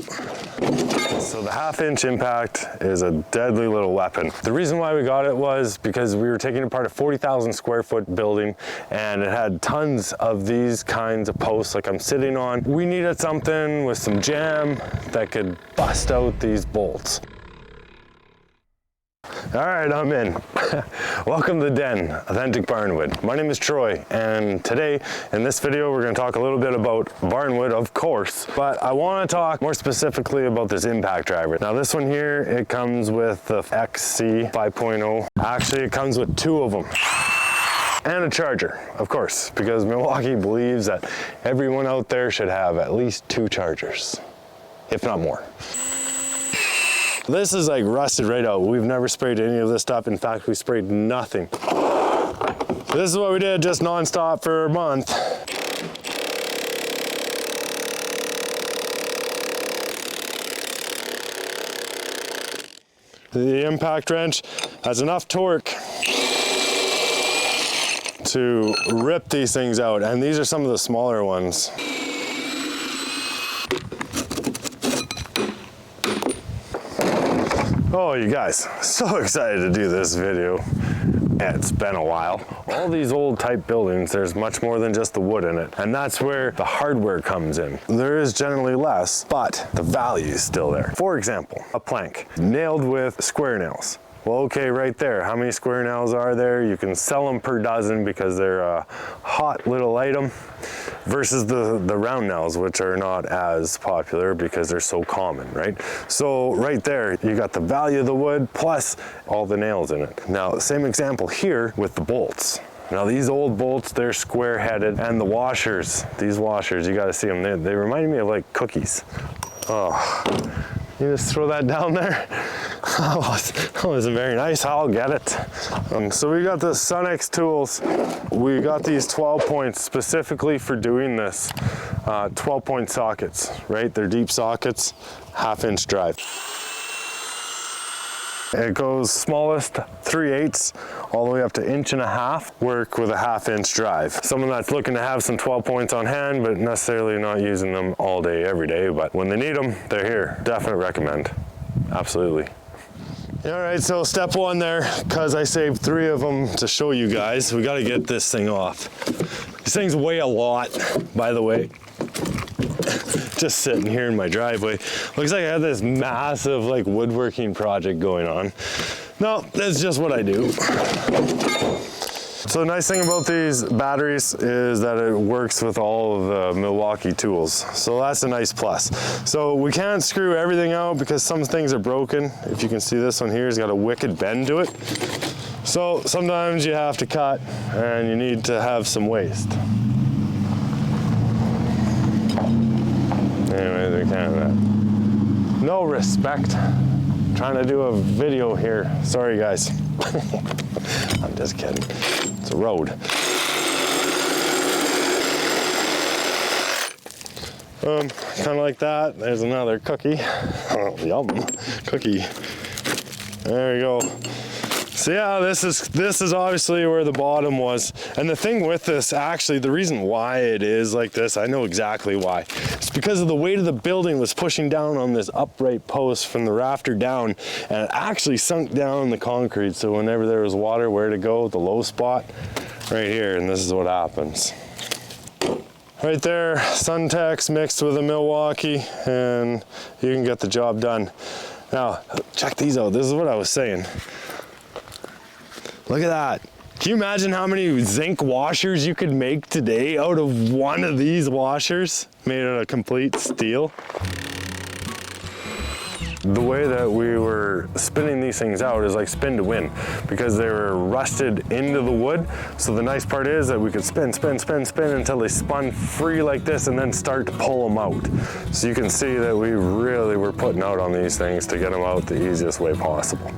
So the 1/2-inch impact is a deadly little weapon. The reason why we got it was because we were taking apart a 40,000 square foot building and it had tons of these kinds of posts like I'm sitting on. We needed something with some jam that could bust out these bolts. All right, I'm in. Welcome to the Den, Authentic Barnwood. My name is Troy, and today in this video we're going to talk a little bit about Barnwood, of course, but I want to talk more specifically about this impact driver. Now this one here, it comes with the XC 5.0. Actually, it comes with 2 of them. And a charger, of course, because Milwaukee believes that everyone out there should have at least 2 chargers, if not more. This is like rusted right out. We've never sprayed any of this stuff. In fact, we sprayed nothing. This is what we did just non-stop for a month. The impact wrench has enough torque to rip these things out, and these are some of the smaller ones. Oh, you guys, so excited to do this video. It's been a while. All these old type buildings, there's much more than just the wood in it, and that's where the hardware comes in. There is generally less, but the value is still there. For example, a plank nailed with square nails. Well, okay, right there, how many square nails are there? You can sell them per dozen because they're a hot little item, versus the round nails, which are not as popular because they're so common, right? So right there, you got the value of the wood plus all the nails in it. Now, same example here with the bolts. Now these old bolts, they're square headed, and the washers, these washers, you gotta see them, they remind me of like cookies. Oh, you just throw that down there. Oh, that wasn't very nice. I'll get it. So we got the Sunex tools. We got these 12 points specifically for doing this. 12-point sockets, right? They're deep sockets, 1/2-inch drive. It goes smallest 3/8 all the way up to 1.5 inch, work with a 1/2-inch drive. Someone that's looking to have some 12 points on hand, but necessarily not using them all day, every day, but when they need them, they're here. Definite recommend. Absolutely. All right, so step 1 there, because I saved 3 of them to show you guys. We got to get this thing off. These things weigh a lot, by the way. Just sitting here in my driveway. Looks like I have this massive like woodworking project going on. No, that's just what I do. So the nice thing about these batteries is that it works with all of the Milwaukee tools. So that's a nice plus. So we can't screw everything out because some things are broken. If you can see this one here, it's got a wicked bend to it. So sometimes you have to cut and you need to have some waste. Anyways, we can't. No respect. Trying to do a video here. Sorry guys. I'm just kidding. It's a road. Kind of like that. There's another cookie. Oh, yum, cookie. There you go. So yeah, this is obviously where the bottom was. And the thing with this, actually, the reason why it is like this, I know exactly why. It's because of the weight of the building was pushing down on this upright post from the rafter down, and it actually sunk down the concrete. So whenever there was water, where to go, the low spot, right here, and this is what happens. Right there, Suntex mixed with a Milwaukee, and you can get the job done. Now, check these out. This is what I was saying. Look at that. Can you imagine how many zinc washers you could make today out of one of these washers made out of complete steel? The way that we were spinning these things out is like spin to win, because they were rusted into the wood. So the nice part is that we could spin until they spun free like this and then start to pull them out. So you can see that we really were putting out on these things to get them out the easiest way possible.